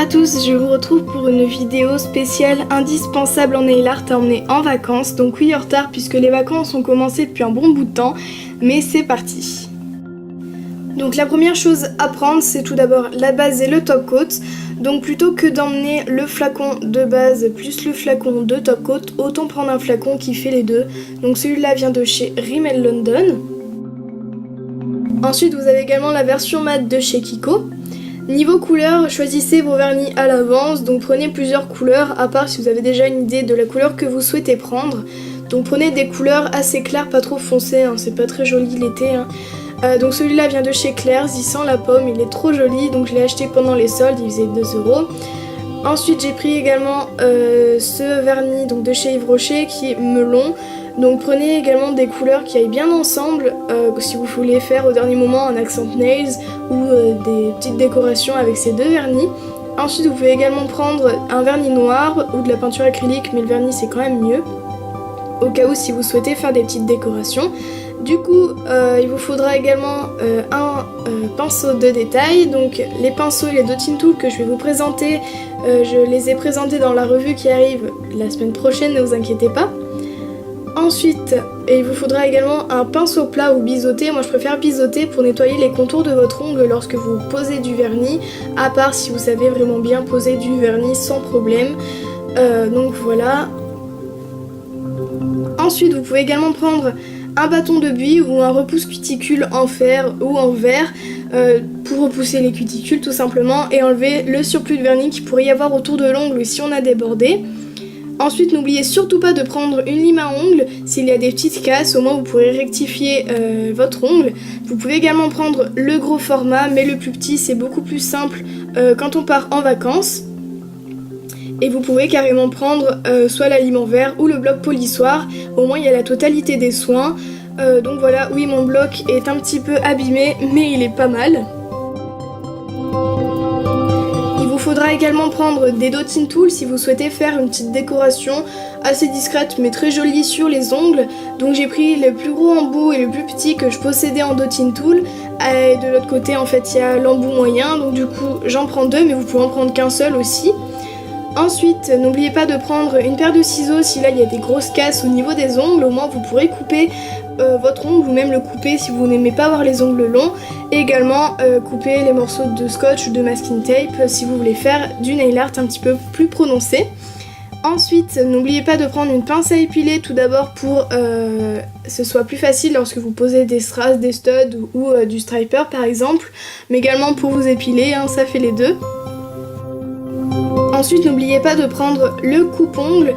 à tous, je vous retrouve pour une vidéo spéciale indispensable en nail art à emmener en vacances. Donc oui, en retard puisque les vacances ont commencé depuis un bon bout de temps, mais c'est parti. Donc la première chose à prendre, c'est tout d'abord la base et le top coat. Donc plutôt que d'emmener le flacon de base plus le flacon de top coat, autant prendre un flacon qui fait les deux. Donc celui-là vient de chez Rimmel London. Ensuite vous avez également la version mat de chez Kiko. Niveau couleur, choisissez vos vernis à l'avance, donc prenez plusieurs couleurs, à part si vous avez déjà une idée de la couleur que vous souhaitez prendre. Donc prenez des couleurs assez claires, pas trop foncées, hein, c'est pas très joli l'été. Donc celui-là vient de chez Claire's, il sent la pomme, il est trop joli, donc je l'ai acheté pendant les soldes, il faisait 2 €. Ensuite j'ai pris également ce vernis donc de chez Yves Rocher qui est melon. Donc prenez également des couleurs qui aillent bien ensemble si vous voulez faire au dernier moment un accent nails ou des petites décorations avec ces deux vernis. Ensuite vous pouvez également prendre un vernis noir ou de la peinture acrylique, mais le vernis c'est quand même mieux au cas où si vous souhaitez faire des petites décorations. Du coup il vous faudra également un pinceau de détail. Donc les pinceaux et les dotting tools que je vais vous présenter, je les ai présentés dans la revue qui arrive la semaine prochaine, ne vous inquiétez pas. Ensuite, il vous faudra également un pinceau plat ou biseauté. Moi je préfère biseauter pour nettoyer les contours de votre ongle lorsque vous posez du vernis, à part si vous savez vraiment bien poser du vernis sans problème. Donc voilà. Ensuite vous pouvez également prendre un bâton de buis ou un repousse cuticule en fer ou en verre pour repousser les cuticules tout simplement et enlever le surplus de vernis qu'il pourrait y avoir autour de l'ongle si on a débordé. Ensuite n'oubliez surtout pas de prendre une lime à ongles, s'il y a des petites casses au moins vous pourrez rectifier votre ongle. Vous pouvez également prendre le gros format mais le plus petit c'est beaucoup plus simple quand on part en vacances. Et vous pouvez carrément prendre soit la lime en verre ou le bloc polissoir, au moins il y a la totalité des soins. Donc voilà, oui mon bloc est un petit peu abîmé mais il est pas mal. Il faudra également prendre des dotting tools si vous souhaitez faire une petite décoration assez discrète mais très jolie sur les ongles. Donc j'ai pris le plus gros embout et le plus petit que je possédais en dotting tool. Et de l'autre côté en fait il y a l'embout moyen, donc du coup j'en prends deux mais vous pouvez en prendre qu'un seul aussi. Ensuite, n'oubliez pas de prendre une paire de ciseaux si là il y a des grosses casses au niveau des ongles, au moins vous pourrez couper votre ongle ou même le couper si vous n'aimez pas avoir les ongles longs. Et également couper les morceaux de scotch ou de masking tape si vous voulez faire du nail art un petit peu plus prononcé. Ensuite, n'oubliez pas de prendre une pince à épiler tout d'abord pour que ce soit plus facile lorsque vous posez des strass, des studs ou du striper par exemple, mais également pour vous épiler, hein, ça fait les deux. Ensuite n'oubliez pas de prendre le coupe-ongle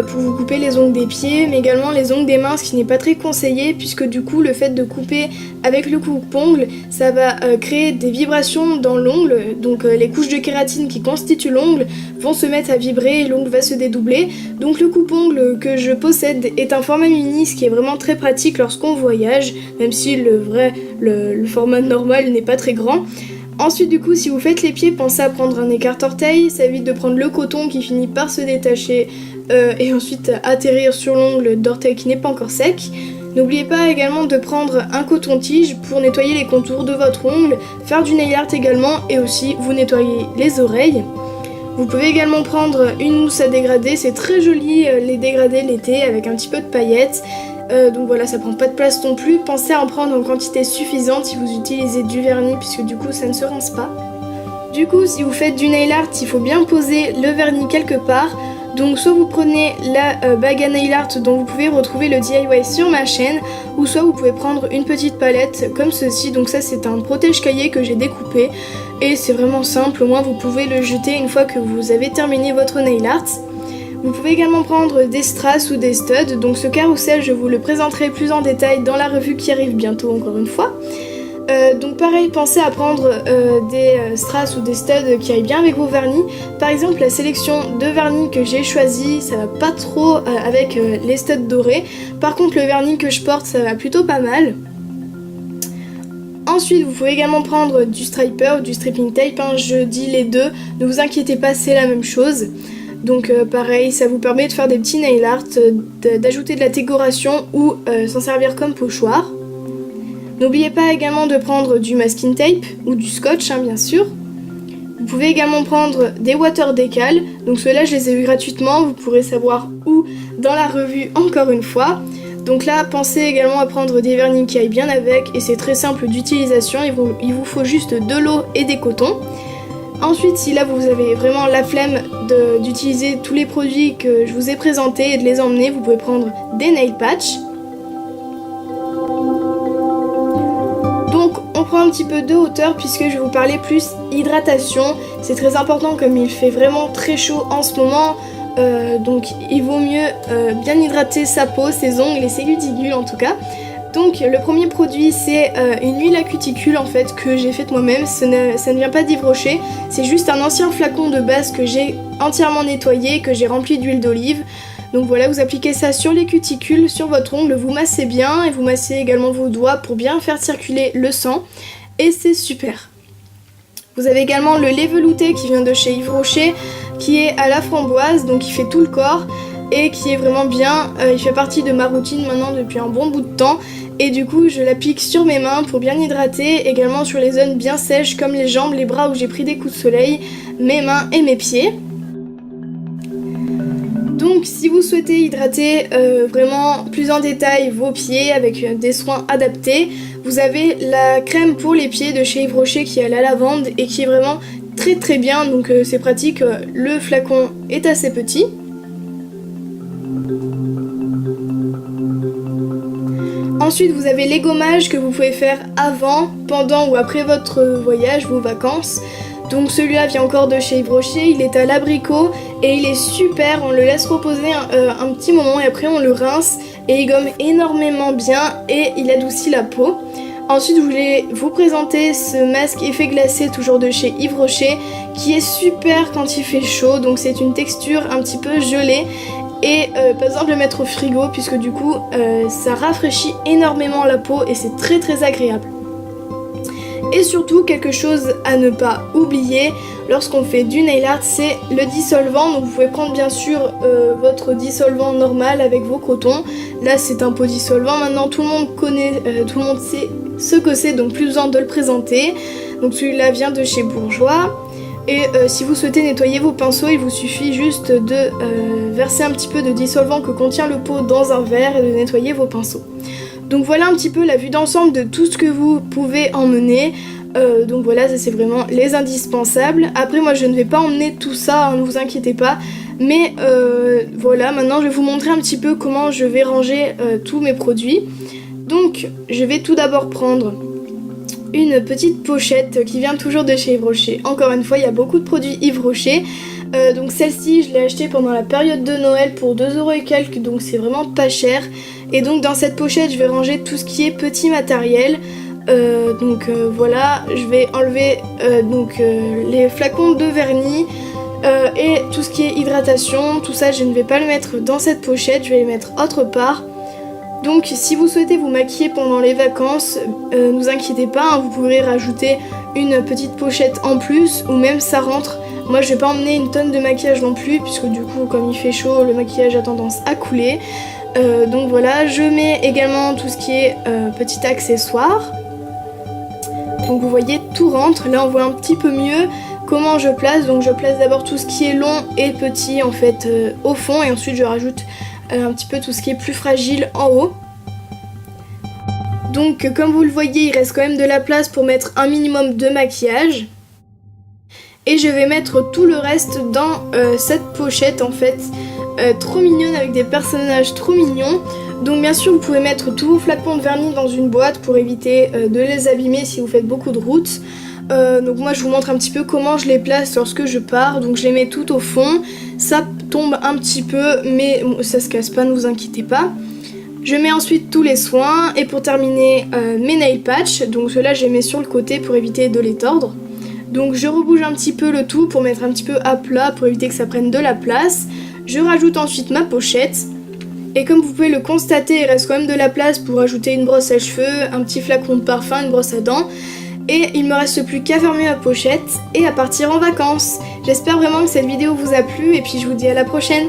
pour vous couper les ongles des pieds mais également les ongles des mains, ce qui n'est pas très conseillé puisque du coup le fait de couper avec le coupe-ongle ça va créer des vibrations dans l'ongle, donc les couches de kératine qui constituent l'ongle vont se mettre à vibrer et l'ongle va se dédoubler. Donc le coupe-ongle que je possède est un format mini, ce qui est vraiment très pratique lorsqu'on voyage, même si le format normal n'est pas très grand. Ensuite du coup si vous faites les pieds, pensez à prendre un écarte-orteil, ça évite de prendre le coton qui finit par se détacher et ensuite atterrir sur l'ongle d'orteil qui n'est pas encore sec. N'oubliez pas également de prendre un coton-tige pour nettoyer les contours de votre ongle, faire du nail art également et aussi vous nettoyer les oreilles. Vous pouvez également prendre une mousse à dégrader, c'est très joli les dégradés l'été avec un petit peu de paillettes. Donc voilà, ça prend pas de place non plus. Pensez à en prendre en quantité suffisante si vous utilisez du vernis puisque du coup ça ne se rince pas. Du coup si vous faites du nail art il faut bien poser le vernis quelque part. Donc soit vous prenez la bague à nail art dont vous pouvez retrouver le DIY sur ma chaîne, ou soit vous pouvez prendre une petite palette comme ceci. Donc ça c'est un protège-cahier que j'ai découpé et c'est vraiment simple, au moins vous pouvez le jeter une fois que vous avez terminé votre nail art. Vous pouvez également prendre des strass ou des studs, donc ce carrousel je vous le présenterai plus en détail dans la revue qui arrive bientôt encore une fois. Donc pareil, pensez à prendre des strass ou des studs qui aillent bien avec vos vernis. Par exemple la sélection de vernis que j'ai choisi, ça va pas trop avec les studs dorés. Par contre le vernis que je porte ça va plutôt pas mal. Ensuite vous pouvez également prendre du striper ou du stripping tape, hein, je dis les deux, ne vous inquiétez pas c'est la même chose. Donc pareil, ça vous permet de faire des petits nail art, d'ajouter de la décoration ou s'en servir comme pochoir. N'oubliez pas également de prendre du masking tape ou du scotch, hein, bien sûr. Vous pouvez également prendre des water décals, donc ceux-là je les ai eu gratuitement, vous pourrez savoir où dans la revue encore une fois. Donc là, pensez également à prendre des vernis qui aillent bien avec et c'est très simple d'utilisation, il vous faut juste de l'eau et des cotons. Ensuite, si là vous avez vraiment la flemme d'utiliser tous les produits que je vous ai présentés et de les emmener, vous pouvez prendre des nail patch. Donc on prend un petit peu de hauteur puisque je vais vous parler plus hydratation. C'est très important comme il fait vraiment très chaud en ce moment. Donc il vaut mieux bien hydrater sa peau, ses ongles et ses cuticules en tout cas. Donc le premier produit c'est une huile à cuticule en fait que j'ai faite moi-même, ça ne vient pas d'Yves Rocher, c'est juste un ancien flacon de base que j'ai entièrement nettoyé, que j'ai rempli d'huile d'olive. Donc voilà, vous appliquez ça sur les cuticules, sur votre ongle, vous massez bien et vous massez également vos doigts pour bien faire circuler le sang et c'est super. Vous avez également le lait velouté qui vient de chez Yves Rocher qui est à la framboise, donc il fait tout le corps et qui est vraiment bien, il fait partie de ma routine maintenant depuis un bon bout de temps et du coup je l'applique sur mes mains pour bien hydrater, également sur les zones bien sèches comme les jambes, les bras où j'ai pris des coups de soleil, mes mains et mes pieds. Donc si vous souhaitez hydrater vraiment plus en détail vos pieds avec des soins adaptés, vous avez la crème pour les pieds de chez Yves Rocher qui est à la lavande et qui est vraiment très très bien, donc c'est pratique, le flacon est assez petit. Ensuite vous avez les gommages que vous pouvez faire avant, pendant ou après votre voyage, vos vacances. Donc celui-là vient encore de chez Yves Rocher, il est à l'abricot et il est super, on le laisse reposer un petit moment et après on le rince et il gomme énormément bien et il adoucit la peau. Ensuite je voulais vous présenter ce masque effet glacé toujours de chez Yves Rocher qui est super quand il fait chaud, donc c'est une texture un petit peu gelée et pas besoin de le mettre au frigo puisque du coup ça rafraîchit énormément la peau et c'est très très agréable. Et surtout quelque chose à ne pas oublier lorsqu'on fait du nail art, c'est le dissolvant. Donc vous pouvez prendre bien sûr votre dissolvant normal avec vos cotons. Là c'est un pot dissolvant, maintenant tout le monde connaît, tout le monde sait ce que c'est, donc plus besoin de le présenter. Donc celui-là vient de chez Bourjois. Et si vous souhaitez nettoyer vos pinceaux, il vous suffit juste de verser un petit peu de dissolvant que contient le pot dans un verre et de nettoyer vos pinceaux. Donc voilà un petit peu la vue d'ensemble de tout ce que vous pouvez emmener. Donc voilà, ça c'est vraiment les indispensables. Après moi je ne vais pas emmener tout ça, hein, ne vous inquiétez pas. Mais voilà, maintenant je vais vous montrer un petit peu comment je vais ranger tous mes produits. Donc je vais tout d'abord prendre une petite pochette qui vient toujours de chez Yves Rocher. Encore une fois, il y a beaucoup de produits Yves Rocher. Donc celle-ci, je l'ai achetée pendant la période de Noël pour 2€ et quelques, donc c'est vraiment pas cher. Et donc dans cette pochette, je vais ranger tout ce qui est petit matériel. Voilà, je vais enlever les flacons de vernis et tout ce qui est hydratation. Tout ça, je ne vais pas le mettre dans cette pochette, je vais les mettre autre part. Donc si vous souhaitez vous maquiller pendant les vacances, ne vous inquiétez pas, hein, vous pourrez rajouter une petite pochette en plus ou même ça rentre. Moi je vais pas emmener une tonne de maquillage non plus puisque du coup comme il fait chaud le maquillage a tendance à couler. Donc voilà, je mets également tout ce qui est petit accessoire. Donc vous voyez tout rentre, là on voit un petit peu mieux comment je place. Donc je place d'abord tout ce qui est long et petit en fait au fond et ensuite je rajoute un petit peu tout ce qui est plus fragile en haut. Donc comme vous le voyez, il reste quand même de la place pour mettre un minimum de maquillage. Et je vais mettre tout le reste dans cette pochette en fait, trop mignonne avec des personnages trop mignons. Donc bien sûr vous pouvez mettre tous vos flacons de vernis dans une boîte pour éviter de les abîmer si vous faites beaucoup de routes. Donc moi je vous montre un petit peu comment je les place lorsque je pars. Donc je les mets tout au fond, ça tombe un petit peu mais ça se casse pas, ne vous inquiétez pas. Je mets ensuite tous les soins et pour terminer mes nail patch, donc ceux-là je les mets sur le côté pour éviter de les tordre. Donc je rebouge un petit peu le tout pour mettre un petit peu à plat pour éviter que ça prenne de la place. Je rajoute ensuite ma pochette. Et comme vous pouvez le constater, il reste quand même de la place pour ajouter une brosse à cheveux, un petit flacon de parfum, une brosse à dents. Et il me reste plus qu'à fermer ma pochette et à partir en vacances. J'espère vraiment que cette vidéo vous a plu et puis je vous dis à la prochaine.